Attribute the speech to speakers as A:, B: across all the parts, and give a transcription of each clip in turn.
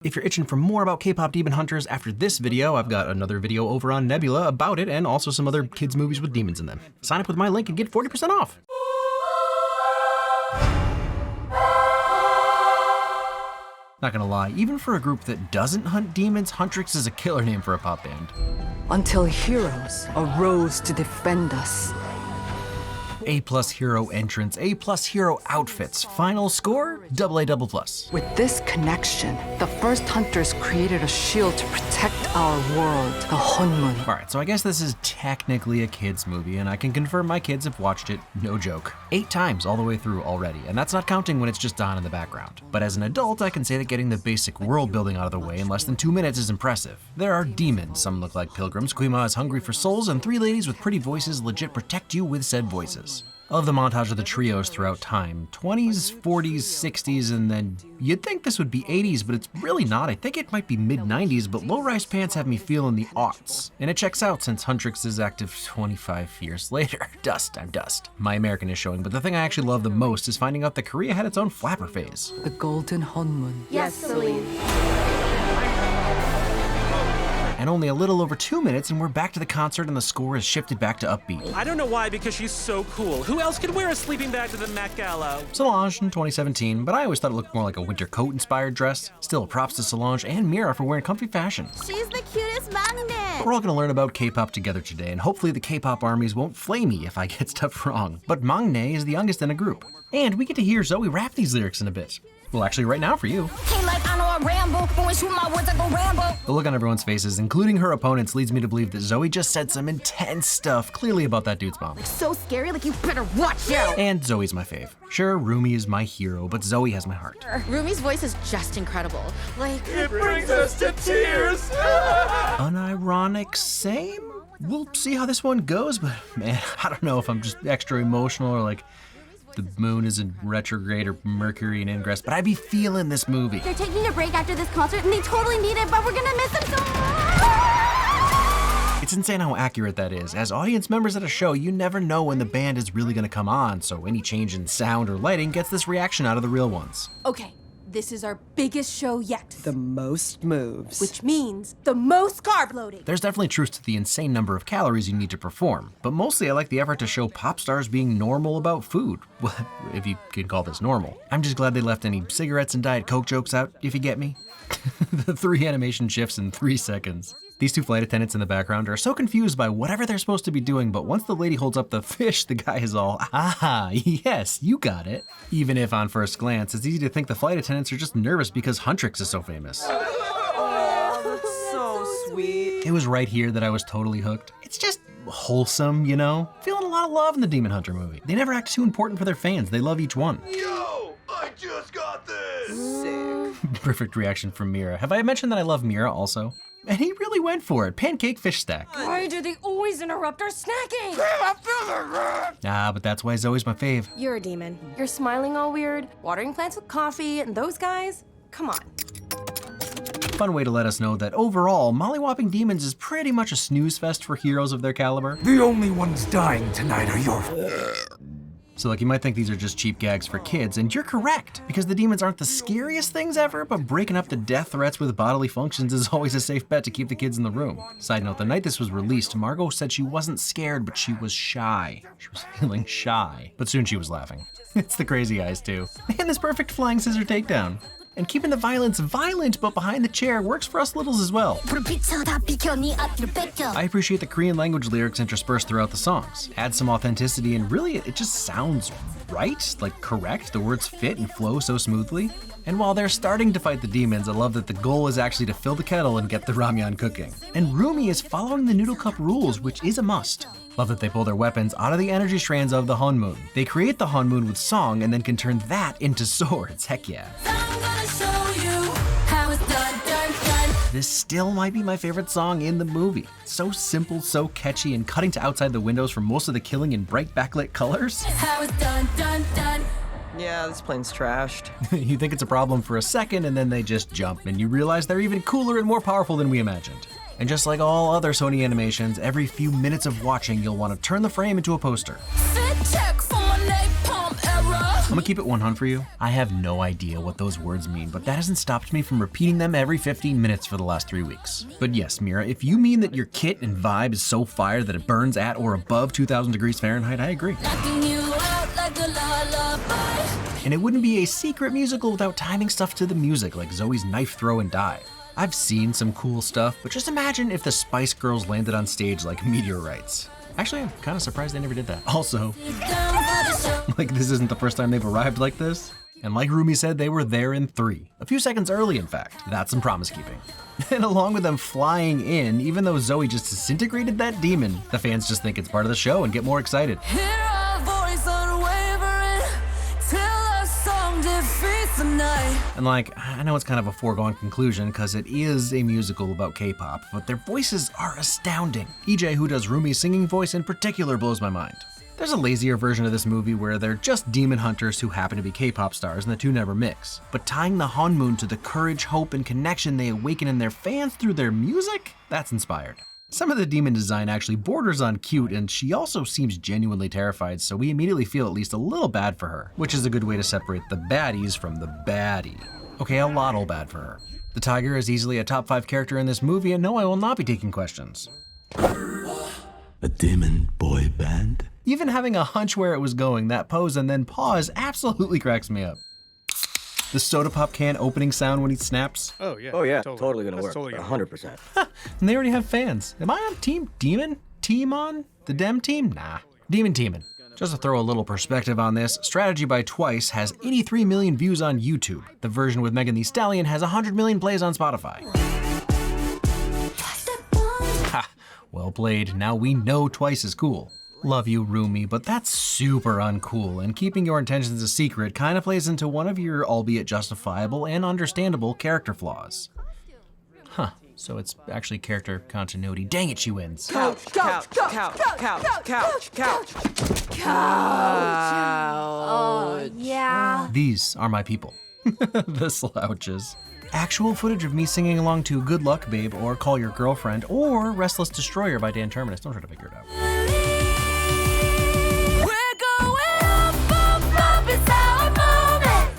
A: If you're itching for more about K-Pop Demon Hunters after this video, I've got another video over on Nebula about it and also some other kids movies with demons in them. Sign up with my link and get 40% off. Not gonna lie, even for a group that doesn't hunt demons, Huntrix is a killer name for a pop band.
B: Until heroes arose to defend us.
A: A+ hero entrance, A+ hero outfits. Final score, AA++.
B: With this connection, the first hunters created a shield to protect our world, the Honmun.
A: Alright, so I guess this is technically a kids movie, and I can confirm my kids have watched it, no joke, 8 times all the way through already, and that's not counting when it's just on in the background. But as an adult, I can say that getting the basic world building out of the way in less than 2 minutes is impressive. There are demons, some look like pilgrims, Quima is hungry for souls, and 3 ladies with pretty voices legit protect you with said voices. I love the montage of the trios throughout time. 20s, 40s, 60s, and then you'd think this would be 80s, but it's really not. I think it might be mid-90s, but low-rise pants have me feeling the aughts. And it checks out since Huntrix is active 25 years later. I'm dust. My American is showing, but the thing I actually love the most is finding out that Korea had its own flapper phase.
B: The golden Honmun.
C: Yes, Celine.
A: And only a little over 2 minutes and we're back to the concert and the score is shifted back to upbeat.
D: I don't know why, because she's so cool. Who else could wear a sleeping bag to the Met Gala?
A: Solange in 2017, but I always thought it looked more like a winter coat inspired dress. Still, props to Solange and Mira for wearing comfy fashion.
C: She's the cutest magnet.
A: We're all gonna learn about K-pop together today, and hopefully the K-pop armies won't flame me if I get stuff wrong. But Mangne is the youngest in a group. And we get to hear Zoe rap these lyrics in a bit. Well, actually right now for you. The look on everyone's faces, including her opponents, leads me to believe that Zoe just said some intense stuff, clearly about that dude's mom.
C: So scary, like you better watch out.
A: And Zoe's my fave. Sure, Rumi is my hero, but Zoe has my heart.
C: Rumi's voice is just incredible. Like,
D: It brings us to tears.
A: Unironic same? We'll see how this one goes, but man, I don't know if I'm just extra emotional or like the moon is in retrograde or Mercury in ingress, but I be feeling this movie.
C: they're taking a break after this concert and they totally need it, but we're gonna miss them so much.
A: It's insane how accurate that is. As audience members at a show, you never know when the band is really gonna come on, so any change in sound or lighting gets this reaction out of the real ones.
E: Okay, this is our biggest show yet.
F: The most moves.
E: Which means the most carb loading.
A: There's definitely truth to the insane number of calories you need to perform, but mostly I like the effort to show pop stars being normal about food. Well, if you can call this normal. I'm just glad they left any cigarettes and Diet Coke jokes out, if you get me. The 3 animation shifts in 3 seconds. These 2 flight attendants in the background are so confused by whatever they're supposed to be doing, but once the lady holds up the fish, the guy is all, ah, yes, you got it. Even if on first glance, it's easy to think the flight attendants are just nervous because Huntrix is so famous.
F: Oh, that's so sweet.
A: It was right here that I was totally hooked. It's just wholesome, you know? Feeling a lot of love in the Demon Hunter movie. They never act too important for their fans. They love each one.
G: Yo, I just got this.
F: Sick.
A: Perfect reaction from Mira. Have I mentioned that I love Mira also? And he really went for it. Pancake fish stack.
E: Why do they always interrupt our snacking?
A: But that's why Zoe's my fave.
E: You're a demon. You're smiling all weird, watering plants with coffee, and those guys? Come on.
A: Fun way to let us know that overall, Mollywhopping Demons is pretty much a snooze fest for heroes of their caliber.
G: The only ones dying tonight are your...
A: So like you might think these are just cheap gags for kids, and you're correct, because the demons aren't the scariest things ever, but breaking up the death threats with bodily functions is always a safe bet to keep the kids in the room. Side note, the night this was released, Margot said she wasn't scared, but she was shy. She was feeling shy, but soon she was laughing. It's the crazy eyes too. And this perfect flying scissor takedown. And keeping the violence violent but behind the chair works for us littles as well. I appreciate the Korean language lyrics interspersed throughout the songs. Add some authenticity and really it just sounds right, like correct. The words fit and flow so smoothly. And while they're starting to fight the demons, I love that the goal is actually to fill the kettle and get the ramyeon cooking. And Rumi is following the noodle cup rules, which is a must. Love that they pull their weapons out of the energy strands of the Honmun. They create the Honmun with song and then can turn that into swords, heck yeah. This still might be my favorite song in the movie. So simple, so catchy, and cutting to outside the windows for most of the killing in bright backlit colors.
F: Yeah, this plane's trashed.
A: You think it's a problem for a second and then they just jump and you realize they're even cooler and more powerful than we imagined. And just like all other Sony animations, every few minutes of watching you'll want to turn the frame into a poster. gonna keep it 100 for you. I have no idea what those words mean, but that hasn't stopped me from repeating them every 15 minutes for the last 3 weeks. But yes, Mira, if you mean that your kit and vibe is so fire that it burns at or above 2,000 degrees Fahrenheit, I agree. And it wouldn't be a secret musical without timing stuff to the music, like Zoe's knife throw and dive. I've seen some cool stuff, but just imagine if the Spice Girls landed on stage like meteorites. Actually, I'm kind of surprised they never did that. Also, like this isn't the first time they've arrived like this. And like Rumi said, they were there in 3. A few seconds early, in fact. That's some promise keeping. And along with them flying in, even though Zoe just disintegrated that demon, the fans just think it's part of the show and get more excited. And like, I know it's kind of a foregone conclusion because it is a musical about K-pop, but their voices are astounding. EJ, who does Rumi's singing voice in particular, blows my mind. There's a lazier version of this movie where they're just demon hunters who happen to be K-pop stars and the two never mix. But tying the Hanmoon to the courage, hope, and connection they awaken in their fans through their music? That's inspired. Some of the demon design actually borders on cute, and she also seems genuinely terrified, so we immediately feel at least a little bad for her, which is a good way to separate the baddies from the baddie. Okay, a lot bad for her. The tiger is easily a top 5 character in this movie, and no, I will not be taking questions.
G: A demon boy band?
A: Even having a hunch where it was going, that pose and then pause absolutely cracks me up. The soda pop can opening sound when he snaps.
H: Oh yeah.
I: Totally gonna
H: That's
I: work.
H: totally gonna
I: 100%.
A: And they already have fans. Am I on Team Demon? Team on? The Dem team? Nah. Demon teamin'. Just to throw a little perspective on this, Strategy by Twice has 83 million views on YouTube. The version with Megan Thee Stallion has 100 million plays on Spotify. Ha! Well played. Now we know Twice is cool. Love you, Rumi, but that's super uncool, and keeping your intentions a secret kind of plays into one of your albeit justifiable and understandable character flaws. Huh, so it's actually character continuity. Dang it, she wins.
F: Couch.
C: Oh, yeah.
A: These are my people. The slouches. Actual footage of me singing along to Good Luck, Babe, or Call Your Girlfriend, or Restless Destroyer by Dan Terminus. Don't try to figure it out.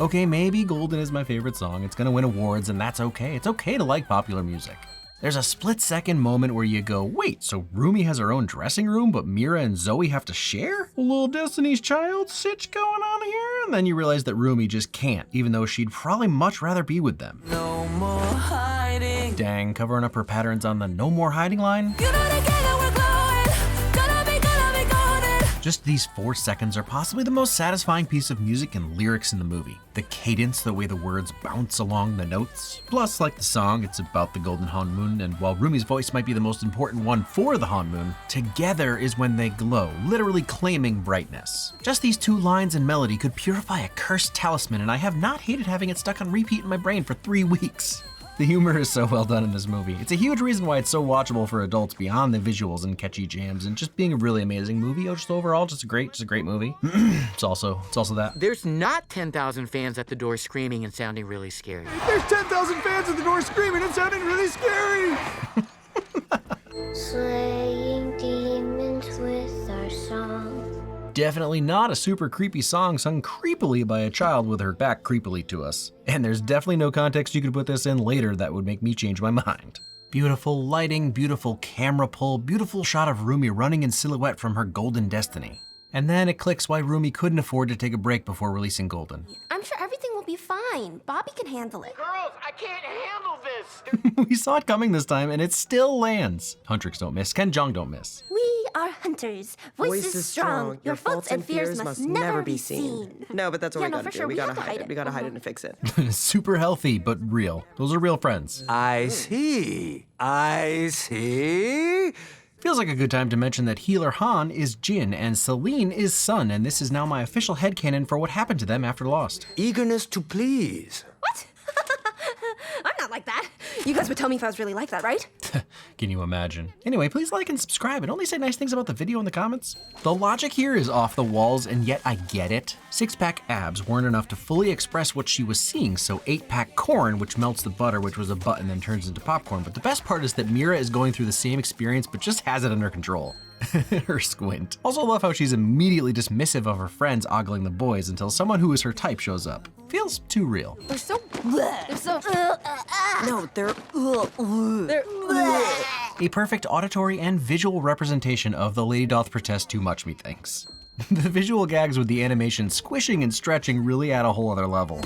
A: Okay, maybe Golden is my favorite song. It's gonna win awards, and that's okay. It's okay to like popular music. There's a split-second moment where you go, wait, so Rumi has her own dressing room, but Mira and Zoe have to share? A little Destiny's Child sitch going on here? And then you realize that Rumi just can't, even though she'd probably much rather be with them.
F: No more hiding.
A: Dang, covering up her patterns on the no more hiding line? Just these 4 seconds are possibly the most satisfying piece of music and lyrics in the movie. The cadence, the way the words bounce along the notes. Plus, like the song, it's about the golden Hanmoon, and while Rumi's voice might be the most important one for the Hanmoon, together is when they glow, literally claiming brightness. Just these 2 lines and melody could purify a cursed talisman, and I have not hated having it stuck on repeat in my brain for 3 weeks. The humor is so well done in this movie. It's a huge reason why it's so watchable for adults beyond the visuals and catchy jams and just being a really amazing movie. Just overall, just a great movie. It's also that.
J: There's not 10,000 fans at the door screaming and sounding really scary.
G: There's 10,000 fans at the door screaming and sounding really scary!
C: Slaying demons with our song.
A: Definitely not a super creepy song sung creepily by a child with her back creepily to us. And there's definitely no context you could put this in later that would make me change my mind. Beautiful lighting, beautiful camera pull, beautiful shot of Rumi running in silhouette from her golden destiny. And then it clicks why Rumi couldn't afford to take a break before releasing Golden.
C: I'm sure everything will be fine. Bobby can handle it.
J: Girls, I can't handle this!
A: We saw it coming this time and it still lands. Huntrix don't miss, Ken Jeong don't miss.
C: We are hunters. Voices strong. Your faults and fears must never be seen.
F: No, but that's what
C: Yeah,
F: we
C: no,
F: gotta
C: for
F: do.
C: sure.
F: We
C: We
F: gotta
C: have to
F: hide
C: hide
F: it.
C: it.
F: We gotta hide it and fix it.
A: Super healthy, but real. Those are real friends.
G: I see.
A: Feels like a good time to mention that Healer Han is Jin and Celine is Sun, and this is now my official headcanon for what happened to them after Lost.
G: Eagerness to please.
E: What? I'm not like that. You guys would tell me if I was really like that, right?
A: Can you imagine? Anyway, please like and subscribe and only say nice things about the video in the comments. The logic here is off the walls, and yet I get it. 6-pack abs weren't enough to fully express what she was seeing, so 8-pack corn, which melts the butter, which was a button then turns into popcorn. But the best part is that Mira is going through the same experience, but just has it under control. Her squint. Also love how she's immediately dismissive of her friends ogling the boys until someone who is her type shows up. Feels too real.
E: They're so bleh. They're so
F: No, they're
A: A perfect auditory and visual representation of the lady doth protest too much, methinks. The visual gags with the animation squishing and stretching really add a whole other level.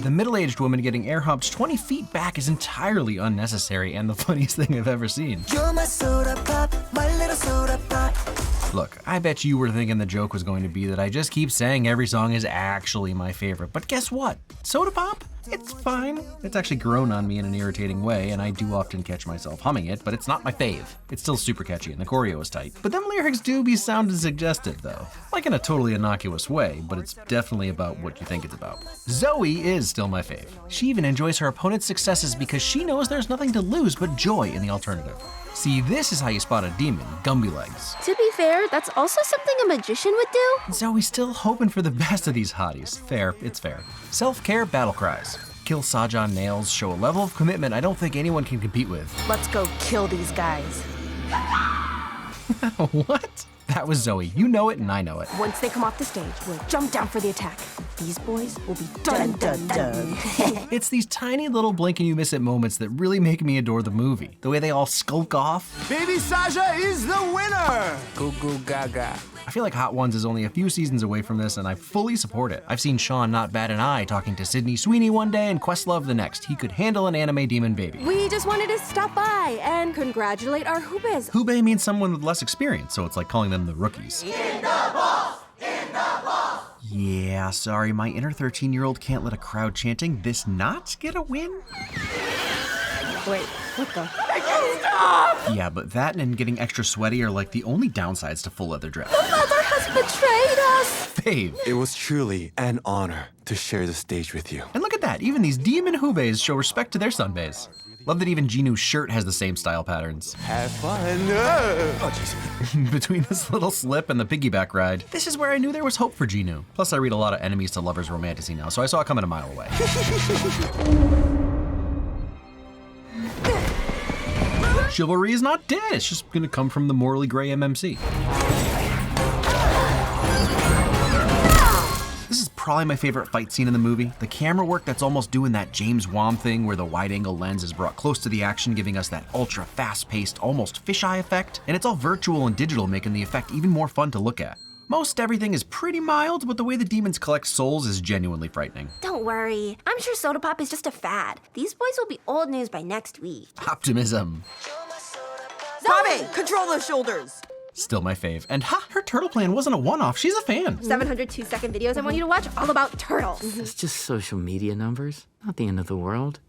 A: The middle-aged woman getting air humped 20 feet back is entirely unnecessary and the funniest thing I've ever seen.
F: You're my soda pop, my little soda pop.
A: Look, I bet you were thinking the joke was going to be that I just keep saying every song is actually my favorite, but guess what? Soda Pop? It's fine. It's actually grown on me in an irritating way, and I do often catch myself humming it, but it's not my fave. It's still super catchy, and the choreo is tight. But them lyrics do be sounding suggestive, though. Like in a totally innocuous way, but it's definitely about what you think it's about. Zoe is still my fave. She even enjoys her opponent's successes because she knows there's nothing to lose but joy in the alternative. See, this is how you spot a demon, Gumby legs.
C: To be fair, that's also something a magician would do.
A: Zoe's still hoping for the best of these hotties. Fair, it's fair. Self-care battle cries. Kill Sajan nails show a level of commitment I don't think anyone can compete with.
E: let's go kill these guys.
A: What? That was Zoe. You know it and I know it.
E: Once they come off the stage, we'll jump down for the attack. These boys will be done, done, done.
A: It's these tiny little blink and you miss it moments that really make me adore the movie. The way they all skulk off.
G: Baby Saja is the winner!
J: Goo goo gaga.
A: I feel like Hot Ones is only a few seasons away from this and I fully support it. I've seen Sean not bat an eye talking to Sydney Sweeney one day and Questlove the next. He could handle an anime demon baby.
E: We just wanted to stop by and congratulate our Hubes.
A: Hube means someone with less experience, so it's like calling them the rookies. Yeah, sorry, my inner 13-year-old can't let a crowd chanting "this not" get a win?
E: Wait, what the?
A: Yeah, but that and getting extra sweaty are like the only downsides to full leather dress.
E: Mother has betrayed us!
A: Fave.
H: It was truly an honor to share the stage with you.
A: And look at that, even these demon Hubes show respect to their sunbays. Love that even Jinu's shirt has the same style patterns.
H: Have fun. Oh, jeez.
A: Between this little slip and the piggyback ride, this is where I knew there was hope for Jinu. Plus I read a lot of enemies to lovers romantasy now, so I saw it coming a mile away. Chivalry is not dead, it's just gonna come from the morally gray MMC. This is probably my favorite fight scene in the movie. The camera work that's almost doing that James Wan thing where the wide angle lens is brought close to the action, giving us that ultra fast paced, almost fisheye effect. And it's all virtual and digital, making the effect even more fun to look at. Most everything is pretty mild, but the way the demons collect souls is genuinely frightening.
C: Don't worry. I'm sure Soda Pop is just a fad. These boys will be old news by next week.
A: Optimism.
F: Bobby, control those shoulders.
A: Still my fave. And ha, her turtle plan wasn't a one-off, she's a fan.
E: 702-second videos I want you to watch all about turtles.
J: It's just social media numbers. Not the end of the world.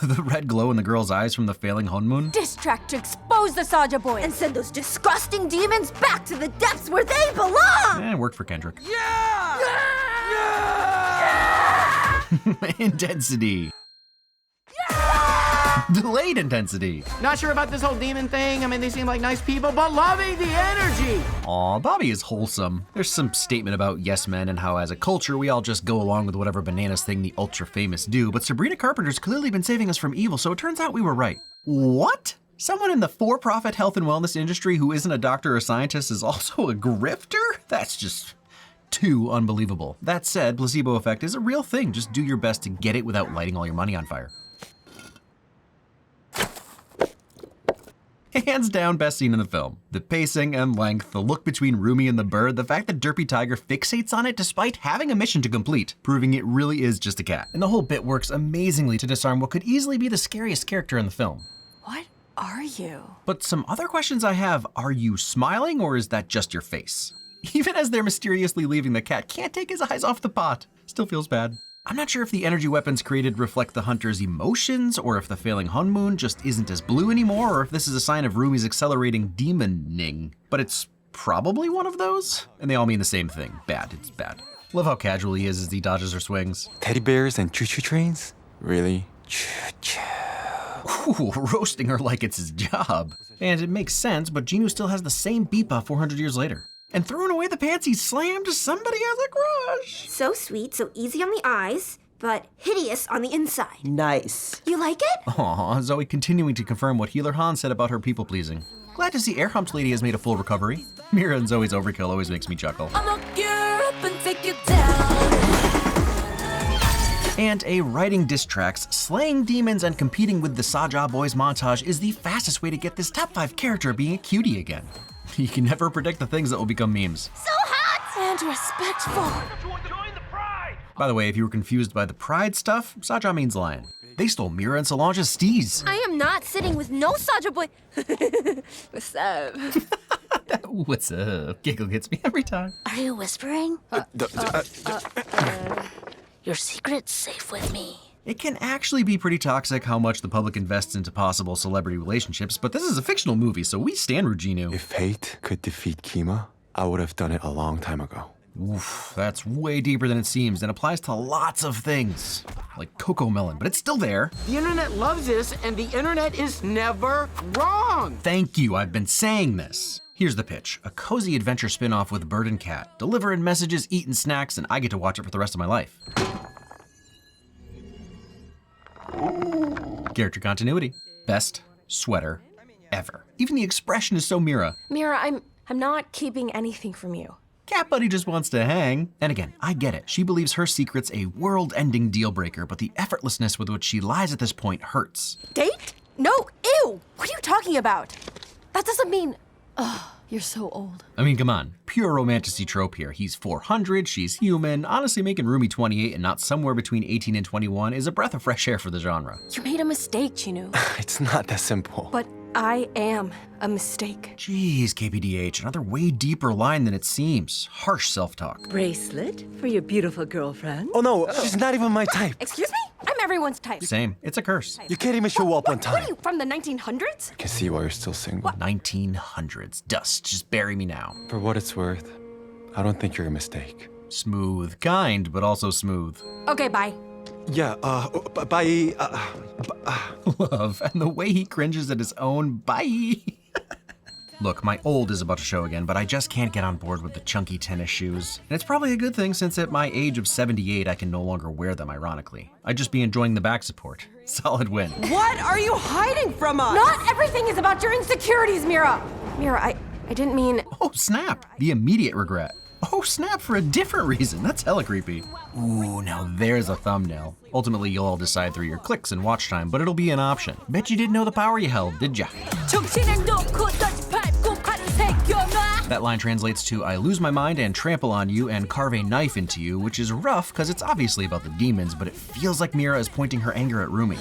A: The red glow in the girl's eyes from the failing Honmun.
E: Diss track to expose the Saja boys
C: And send those disgusting demons back to the depths where they belong!
A: It worked for Kendrick.
G: Yeah!
A: Intensity. Delayed intensity.
J: Not sure about this whole demon thing. I mean, they seem like nice people, but loving the energy.
A: Aw, Bobby is wholesome. There's some statement about yes men and how as a culture we all just go along with whatever bananas thing the ultra famous do, but Sabrina Carpenter's clearly been saving us from evil, so it turns out we were right. What? Someone in the for-profit health and wellness industry who isn't a doctor or scientist is also a grifter? That's just too unbelievable. That said, placebo effect is a real thing. Just do your best to get it without lighting all your money on fire. Hands down best scene in the film. The pacing and length, the look between Rumi and the bird, the fact that Derpy Tiger fixates on it despite having a mission to complete, proving it really is just a cat. And the whole bit works amazingly to disarm what could easily be the scariest character in the film.
E: What are you?
A: But some other questions I have, are you smiling or is that just your face? Even as they're mysteriously leaving, the cat can't take his eyes off the pot. Still feels bad. I'm not sure if the energy weapons created reflect the hunter's emotions, or if the failing Honmun just isn't as blue anymore, or if this is a sign of Rumi's accelerating demoning. But it's probably one of those, and they all mean the same thing. Bad, it's bad. Love how casual he is as he dodges her swings.
H: Teddy bears and choo-choo trains? Really? Choo-choo.
A: Ooh, roasting her like it's his job. And it makes sense, but Jinu still has the same beepa 400 years later. And throwing away the pants he slammed, somebody has a crush.
C: So sweet, so easy on the eyes, but hideous on the inside.
F: Nice.
C: You like it?
A: Aw, Zoe continuing to confirm what Healer Han said about her people-pleasing. Glad to see Air Humped Lady has made a full recovery. Mira and Zoe's overkill always makes me chuckle.
E: I'ma gear up and take you down.
A: And a writing diss tracks, slaying demons and competing with the Saja Boys montage is the fastest way to get this top 5 character being a cutie again. You can never predict the things that will become memes.
C: So hot!
E: And respectful.
A: By the way, if you were confused by the pride stuff, Saja means lion. They stole Mira and Solange's steez.
C: I am not sitting with no Saja boy.
E: What's up?
A: What's up? Giggle gets me every time.
C: Are you whispering? Your secret's safe with me.
A: It can actually be pretty toxic how much the public invests into possible celebrity relationships, but this is a fictional movie, so we stand with Jinu.
H: If hate could defeat Kima, I would have done it a long time ago.
A: Oof, that's way deeper than it seems and applies to lots of things. Like Coco Melon, but it's still there.
J: The internet loves this, and the internet is never wrong.
A: Thank you, I've been saying this. Here's the pitch, a cozy adventure spin-off with Bird and Cat, delivering messages, eating snacks, and I get to watch it for the rest of my life. Character continuity. Best sweater ever. Even the expression is so Mira.
E: Mira, I'm not keeping anything from you.
A: Cat Buddy just wants to hang. And again, I get it. She believes her secret's a world-ending deal breaker, but the effortlessness with which she lies at this point hurts.
E: Date? No, ew! What are you talking about? That doesn't mean... Ugh, you're so old.
A: I mean, come on. Pure romantasy trope here. He's 400, she's human. Honestly, making Rumi 28 and not somewhere between 18 and 21 is a breath of fresh air for the genre.
E: You made a mistake, Jinu.
H: It's not that simple.
E: But I am a mistake.
A: Jeez, KPDH, another way deeper line than it seems. Harsh self-talk.
F: Bracelet for your beautiful girlfriend.
H: Oh no, she's not even my type.
E: Excuse me? I'm everyone's type.
A: Same, it's a curse.
H: You can't even show up on
E: What
H: time.
E: are you, from the 1900s?
H: I can see why you're still single.
A: 1900s. Dust, just bury me now.
H: For what it's worth, I don't think you're a mistake.
A: Smooth, kind, but also smooth.
E: Okay, bye.
H: Yeah, bye.
A: Love, and the way he cringes at his own bye. Look, my old is about to show again, but I just can't get on board with the chunky tennis shoes. And it's probably a good thing since at my age of 78, I can no longer wear them, ironically. I'd just be enjoying the back support. Solid win.
F: What are you hiding from us?
E: Not everything is about your insecurities, Mira. Mira, I didn't mean...
A: Oh, snap. The immediate regret. Oh, snap, for a different reason. That's hella creepy. Ooh, now there's a thumbnail. Ultimately, you'll all decide through your clicks and watch time, but it'll be an option. Bet you didn't know the power you held, did ya? That line translates to, I lose my mind and trample on you and carve a knife into you, which is rough because it's obviously about the demons, but it feels like Mira is pointing her anger at Rumi.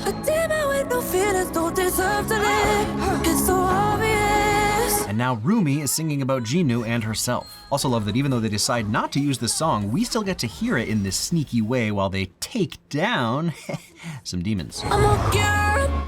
A: And now Rumi is singing about Jinu and herself. Also love that even though they decide not to use this song, we still get to hear it in this sneaky way while they take down some demons.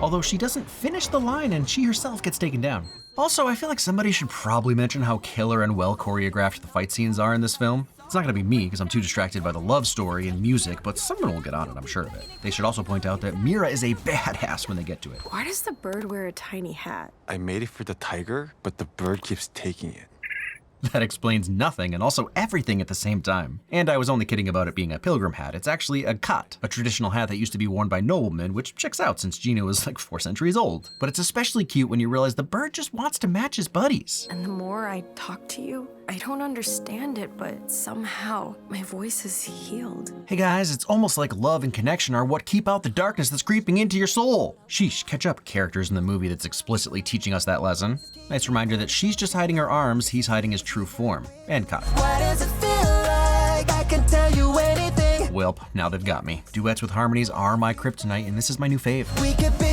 A: Although she doesn't finish the line and she herself gets taken down. Also, I feel like somebody should probably mention how killer and well choreographed the fight scenes are in this film. It's not gonna be me because I'm too distracted by the love story and music, but someone will get on it, I'm sure of it. They should also point out that Mira is a badass when they get to it.
E: Why does the bird wear a tiny hat?
H: I made it for the tiger, but the bird keeps taking it.
A: That explains nothing and also everything at the same time. And I was only kidding about it being a pilgrim hat. It's actually a kot, a traditional hat that used to be worn by noblemen, which checks out since Jinu is like 4 centuries old. But it's especially cute when you realize the bird just wants to match his buddies.
E: And the more I talk to you, I don't understand it, but somehow my voice is healed.
A: Hey guys, it's almost like love and connection are what keep out the darkness that's creeping into your soul. Sheesh, catch up, characters in the movie that's explicitly teaching us that lesson. Nice reminder that she's just hiding her arms, he's hiding his true form. And cut.
F: Why does it feel like I can tell you anything?
A: Welp, now they've got me. Duets with harmonies are my kryptonite, and this is my new fave.
F: We could be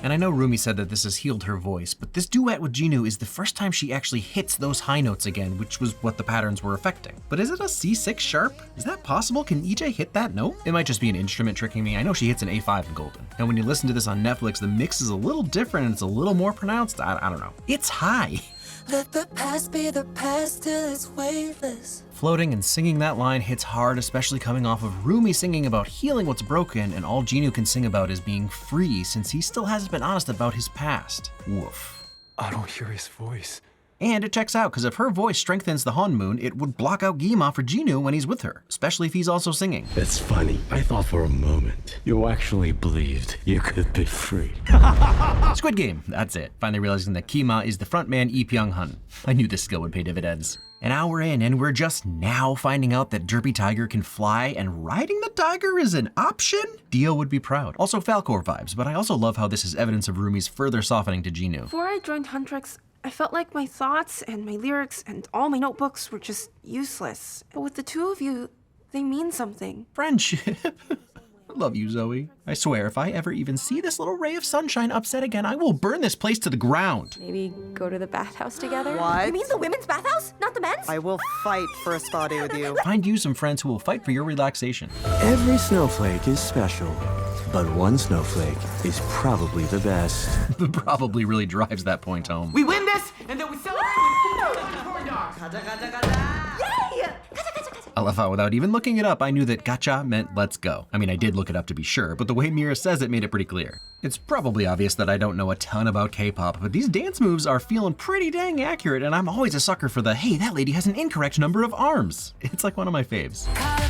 A: And I know Rumi said that this has healed her voice, but this duet with Jinu is the first time she actually hits those high notes again, which was what the patterns were affecting. But is it a C6 sharp? Is that possible? Can EJ hit that note? It might just be an instrument tricking me. I know she hits an A5 in Golden. And when you listen to this on Netflix, the mix is a little different and it's a little more pronounced. I don't know. It's high.
F: Let the past be the past till it's weightless.
A: Floating and singing that line hits hard, especially coming off of Rumi singing about healing what's broken, and all Jinu can sing about is being free since he still hasn't been honest about his past. Woof.
H: I don't hear his voice.
A: And it checks out, because if her voice strengthens the Honmoon, it would block out Gima for Jinu when he's with her, especially if he's also singing.
I: It's funny. I thought for a moment you actually believed you could be free.
A: Squid Game, that's it. Finally realizing that Kima is the frontman Lee Pyong-hun. I knew this skill would pay dividends. An hour in, and we're just now finding out that Derpy Tiger can fly, and riding the tiger is an option? Dio would be proud. Also Falcor vibes, but I also love how this is evidence of Rumi's further softening to Jinu.
E: Before I joined Huntrix, I felt like my thoughts and my lyrics and all my notebooks were just useless. But with the two of you, they mean something.
A: Friendship. I love you, Zoe. I swear, if I ever even see this little ray of sunshine upset again, I will burn this place to the ground.
K: Maybe go to the bathhouse together?
C: You mean the women's bathhouse, not the men's?
L: I will fight for a spa day with you.
A: Find you some friends who will fight for your relaxation.
I: Every snowflake is special, but one snowflake is probably the best.
A: Probably really drives that point home.
J: We win this, and then we celebrate with corn dogs.
C: Yay!
A: I love how without even looking it up, I knew that gacha meant let's go. I mean, I did look it up to be sure, but the way Mira says it made it pretty clear. It's probably obvious that I don't know a ton about K-pop, but these dance moves are feeling pretty dang accurate, and I'm always a sucker for the, hey, that lady has an incorrect number of arms. It's like one of my faves. I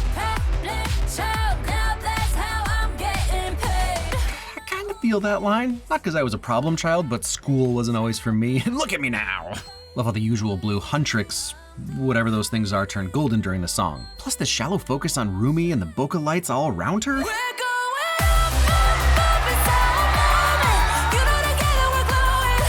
A: kind of feel that line. Not because I was a problem child, but school wasn't always for me. And look at me now. Love how the usual blue Huntrix, whatever those things are, turned golden during the song. Plus the shallow focus on Rumi and the bokeh lights all around her.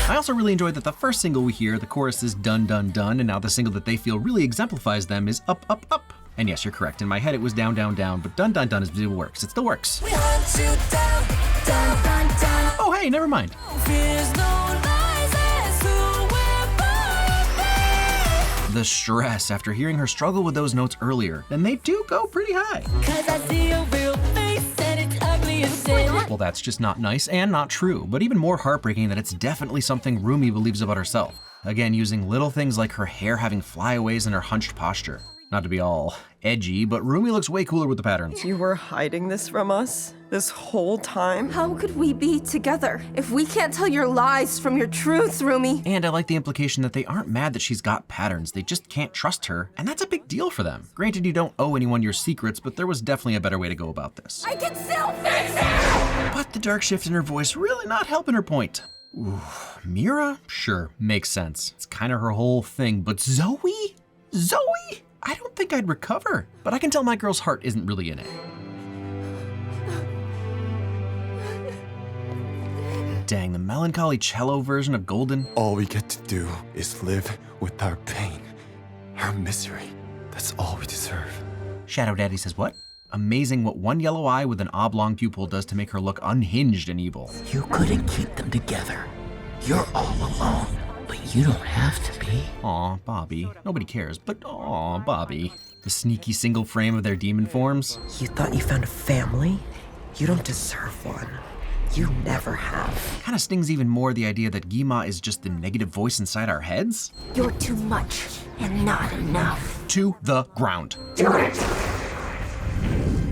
A: I also really enjoyed that the first single we hear, the chorus is dun dun dun, and now the single that they feel really exemplifies them is up up up. And yes, you're correct. In my head it was down down down, but dun dun dun is still works. It still works.
F: We hunt you down, down, down, down.
A: Oh hey, never mind. The stress after hearing her struggle with those notes earlier, then they do go pretty high.
F: 'Cause I see your real face and it's ugly as sin.
A: Well, that's just not nice and not true, but even more heartbreaking that it's definitely something Rumi believes about herself. Again, using little things like her hair having flyaways and her hunched posture. Not to be all edgy, but Rumi looks way cooler with the patterns.
L: You were hiding this from us this whole time?
E: How could we be together if we can't tell your lies from your truths, Rumi?
A: And I like the implication that they aren't mad that she's got patterns, they just can't trust her, and that's a big deal for them. Granted, you don't owe anyone your secrets, but there was definitely a better way to go about this.
C: I can still fix it!
A: But the dark shift in her voice really not helping her point. Ooh, Mira? Sure, makes sense. It's kind of her whole thing, but Zoe? Zoe? I don't think I'd recover, but I can tell my girl's heart isn't really in it. Dang, the melancholy cello version of Golden.
H: All we get to do is live with our pain, our misery. That's all we deserve.
A: Shadow Daddy says what? Amazing what one yellow eye with an oblong pupil does to make her look unhinged and evil.
M: You couldn't keep them together. You're all alone, but you don't have to be.
A: Aw, Bobby. Nobody cares, but aw, Bobby. The sneaky single frame of their demon forms.
L: You thought you found a family? You don't deserve one. You never have.
A: Kinda stings even more the idea that Gima is just the negative voice inside our heads.
C: You're too much and not enough.
A: To the ground.
C: Do it!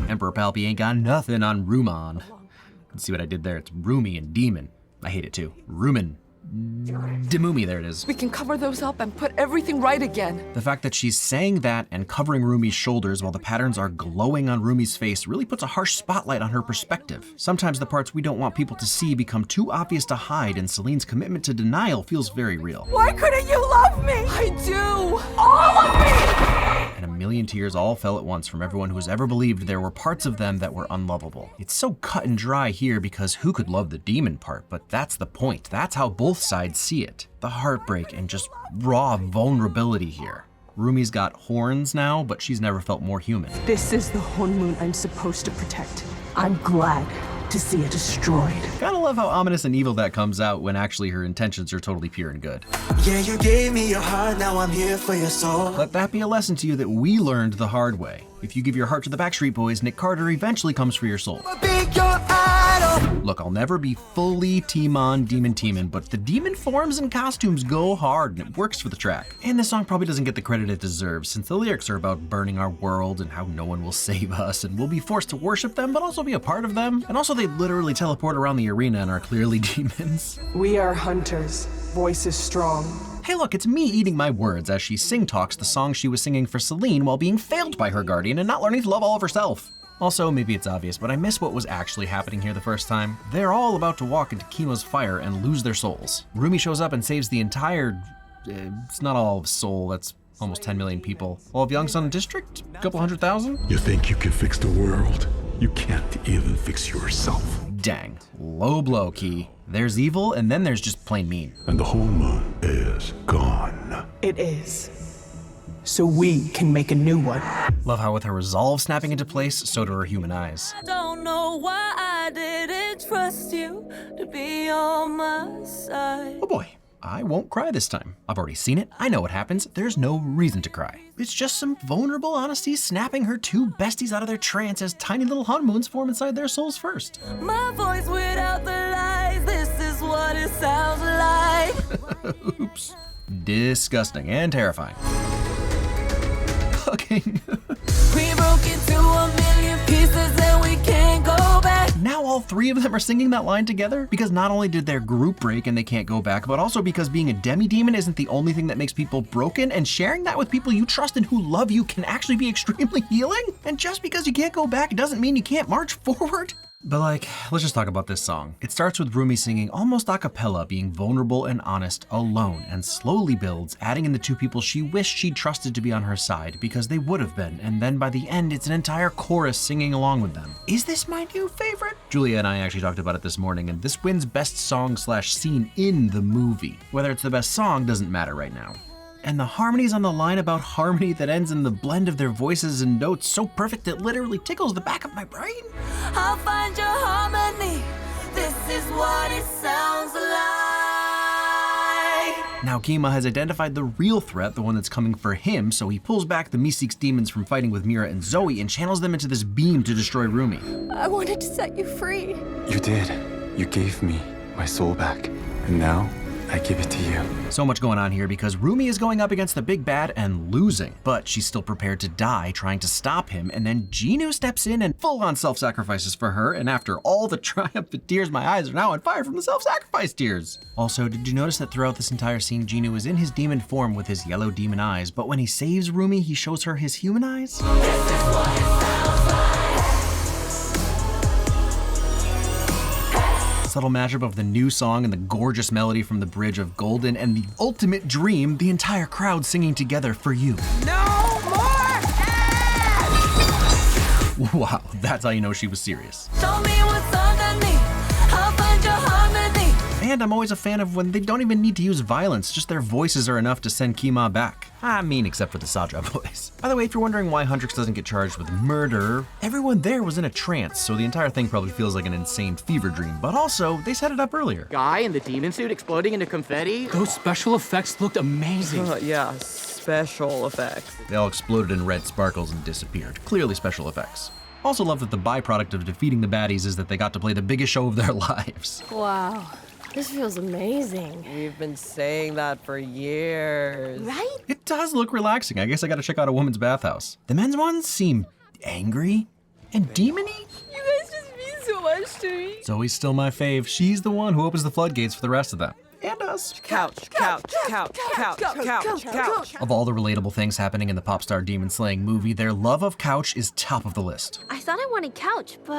A: Emperor Palpy ain't got nothing on Ruman. See what I did there? It's Rumi and Demon. I hate it too. Rumen. Demumi, there it is.
N: We can cover those up and put everything right again.
A: The fact that she's saying that and covering Rumi's shoulders while the patterns are glowing on Rumi's face really puts a harsh spotlight on her perspective. Sometimes the parts we don't want people to see become too obvious to hide, and Celine's commitment to denial feels very real.
N: Why couldn't you love me? I do. All of me!
A: And a million tears all fell at once from everyone who has ever believed there were parts of them that were unlovable. It's so cut and dry here because who could love the demon part? But that's the point. That's how both sides see it. The heartbreak and just raw vulnerability here. Rumi's got horns now, but she's never felt more human.
N: This is the Honmoon I'm supposed to protect. I'm glad to see it destroyed.
A: Gotta love how ominous and evil that comes out when actually her intentions are totally pure and good.
F: Yeah, you gave me your heart, now I'm here for your soul.
A: Let that be a lesson to you that we learned the hard way. If you give your heart to the Backstreet Boys, Nick Carter eventually comes for your soul.
F: Be your idol.
A: Look, I'll never be fully Timon Demon Teeman, but the demon forms and costumes go hard and it works for the track. And this song probably doesn't get the credit it deserves, since the lyrics are about burning our world and how no one will save us and we'll be forced to worship them but also be a part of them. And also they literally teleport around the arena and are clearly demons.
N: We are hunters, voices strong.
A: Hey look, it's me eating my words as she sing-talks the song she was singing for Celine while being failed by her guardian and not learning to love all of herself. Also, maybe it's obvious, but I miss what was actually happening here the first time. They're all about to walk into Kima's fire and lose their souls. Rumi shows up and saves the entire... it's not all of Seoul, that's almost 10 million people. All of Yongsan District? A couple 100,000?
H: You think you can fix the world? You can't even fix yourself.
A: Dang. Low blow, Ki. There's evil, and then there's just plain mean.
H: And the whole moon is gone.
N: It is. So we can make a new one.
A: Love how with her resolve snapping into place, so do her human eyes.
O: Don't know why I didn't trust you to be on my side.
A: Oh boy, I won't cry this time. I've already seen it, I know what happens, there's no reason to cry. It's just some vulnerable honesty snapping her two besties out of their trance as tiny little honeymoons form inside their souls first.
O: My voice without the lies, this is what it sounds like.
A: Oops. Disgusting and terrifying. Fucking.
O: We broke into a million pieces and we can't go back.
A: Now all three of them are singing that line together? Because not only did their group break and they can't go back, but also because being a demi-demon isn't the only thing that makes people broken, and sharing that with people you trust and who love you can actually be extremely healing? And just because you can't go back doesn't mean you can't march forward? But like, let's just talk about this song. It starts with Rumi singing almost a cappella, being vulnerable and honest alone, and slowly builds, adding in the two people she wished she'd trusted to be on her side because they would have been, and then by the end it's an entire chorus singing along with them. Is this my new favorite? Julia and I actually talked about it this morning, and this wins best song / scene in the movie. Whether it's the best song doesn't matter right now. And the harmonies on the line about harmony that ends in the blend of their voices and notes so perfect it literally tickles the back of my brain.
O: I'll find your harmony. This is what it sounds like.
A: Now Kima has identified the real threat, the one that's coming for him, so he pulls back the Meeseeks demons from fighting with Mira and Zoe and channels them into this beam to destroy Rumi.
K: I wanted to set you free.
H: You did. You gave me my soul back. And now, I give it to you.
A: So much going on here because Rumi is going up against the big bad and losing, but she's still prepared to die trying to stop him, and then Jinu steps in and full-on self-sacrifices for her, and after all the triumphant tears, my eyes are now on fire from the self-sacrifice tears. Also, did you notice that throughout this entire scene, Jinu is in his demon form with his yellow demon eyes, but when he saves Rumi, he shows her his human eyes? Subtle mashup of the new song and the gorgeous melody from the bridge of Golden and the ultimate dream, the entire crowd singing together for you.
O: No more ads!
A: Wow, that's how you know she was serious.
O: Show me what's underneath. I'll find your harmony.
A: And I'm always a fan of when they don't even need to use violence, just their voices are enough to send Kima back. I mean, except for the Saja voice. By the way, if you're wondering why Huntrix doesn't get charged with murder, everyone there was in a trance, so the entire thing probably feels like an insane fever dream, but also, they set it up earlier.
J: Guy in the demon suit exploding into confetti.
D: Those special effects looked amazing.
L: Yeah, special effects.
A: They all exploded in red sparkles and disappeared. Clearly special effects. Also love that the byproduct of defeating the baddies is that they got to play the biggest show of their lives.
K: Wow. This feels amazing.
L: We've been saying that for years.
C: Right?
A: It does look relaxing. I guess I gotta check out a woman's bathhouse. The men's ones seem angry and demony.
K: You guys just mean so much to me.
A: Zoe's still my fave. She's the one who opens the floodgates for the rest of them. And us.
L: Couch, couch, couch, couch, couch, couch.
A: Of all the relatable things happening in the pop star demon slaying movie, their love of couch is top of the list.
C: I thought I wanted couch, but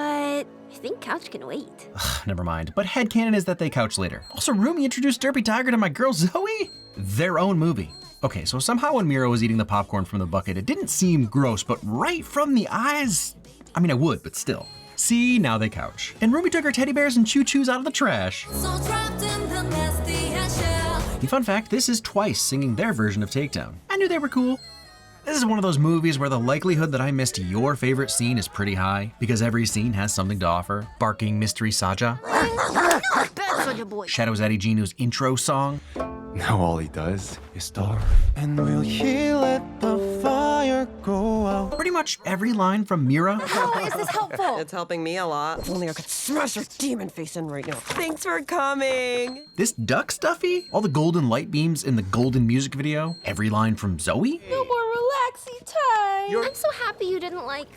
C: I think couch can wait.
A: Never mind, but headcanon is that they couch later. Also, Rumi introduced Derpy Tiger to my girl Zoe. Their own movie. Okay, so somehow when Mira was eating the popcorn from the bucket, it didn't seem gross, but right from the eyes, I mean, I would, but still. See, now they couch. And Rumi took her teddy bears and choo-choos out of the trash.
O: So trapped in the nasty shell.
A: And fun fact, this is Twice singing their version of Takedown. I knew they were cool. This is one of those movies where the likelihood that I missed your favorite scene is pretty high, because every scene has something to offer. Barking Mystery Saja.
C: Bad soldier boy.
A: Shadows Addy Jinu's intro song.
H: Now all he does is starve.
F: And will he let the fire go out?
A: Pretty much every line from Mira.
C: How is this helpful?
L: It's helping me a lot. If only I could smash her demon face in right now. Thanks for coming.
A: This duck stuffy? All the golden light beams in the golden music video? Every line from Zoe?
C: No more relaxing time. I'm so happy you didn't, like,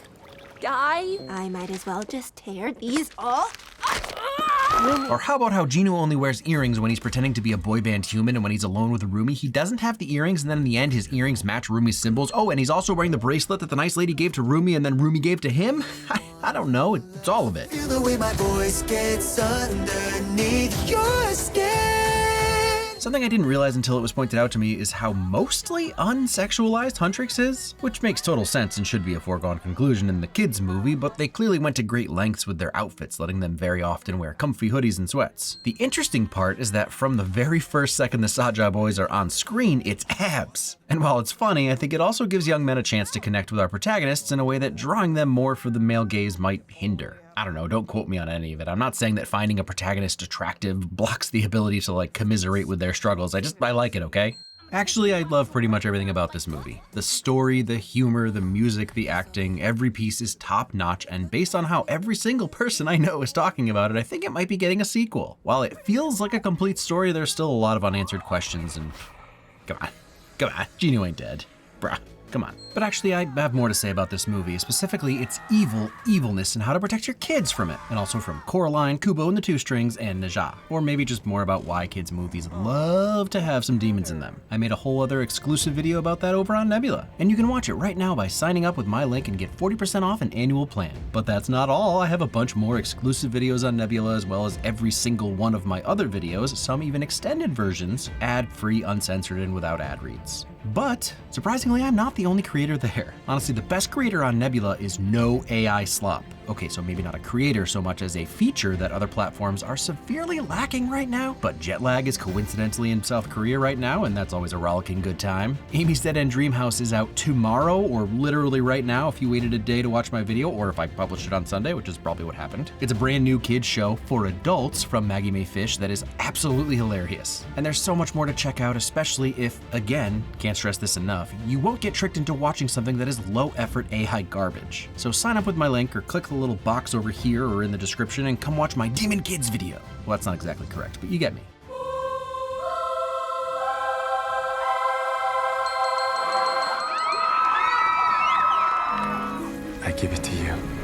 C: die. I might as well just tear these off.
A: Or how about how Jinu only wears earrings when he's pretending to be a boy band human, and when he's alone with Rumi, he doesn't have the earrings, and then in the end, his earrings match Rumi's symbols. Oh, and he's also wearing the bracelet that the nice lady gave to Rumi, and then Rumi gave to him? I don't know, it's all of it.
F: Feel the way my voice gets underneath your skin.
A: Something I didn't realize until it was pointed out to me is how mostly unsexualized Huntrix is, which makes total sense and should be a foregone conclusion in the kids movie, but they clearly went to great lengths with their outfits, letting them very often wear comfy hoodies and sweats. The interesting part is that from the very first second the Saja boys are on screen, it's abs. And while it's funny, I think it also gives young men a chance to connect with our protagonists in a way that drawing them more for the male gaze might hinder. I don't know, don't quote me on any of it. I'm not saying that finding a protagonist attractive blocks the ability to like commiserate with their struggles. I like it, okay? Actually, I love pretty much everything about this movie. The story, the humor, the music, the acting, every piece is top notch, and based on how every single person I know is talking about it, I think it might be getting a sequel. While it feels like a complete story, there's still a lot of unanswered questions and come on, Jinu ain't dead. Bruh, come on. But actually, I have more to say about this movie, specifically its evilness and how to protect your kids from it, and also from Coraline, Kubo and the Two Strings, and Naja. Or maybe just more about why kids' movies love to have some demons in them. I made a whole other exclusive video about that over on Nebula, and you can watch it right now by signing up with my link and get 40% off an annual plan. But that's not all, I have a bunch more exclusive videos on Nebula, as well as every single one of my other videos, some even extended versions, ad-free, uncensored, and without ad reads. But surprisingly, I'm not the only creator there. Honestly, the best creator on Nebula is no AI slop. Okay, so maybe not a creator so much as a feature that other platforms are severely lacking right now, but Jetlag is coincidentally in South Korea right now, and that's always a rollicking good time. Amy's Dead End Dreamhouse is out tomorrow, or literally right now if you waited a day to watch my video, or if I published it on Sunday, which is probably what happened. It's a brand new kids show for adults from Maggie Mae Fish that is absolutely hilarious. And there's so much more to check out, especially if, again, can't stress this enough, you won't get tricked into watching something that is low effort AI garbage. So sign up with my link or click the little box over here or in the description and come watch my Demon Kids video. Well, that's not exactly correct, but you get me.
H: I give it to you.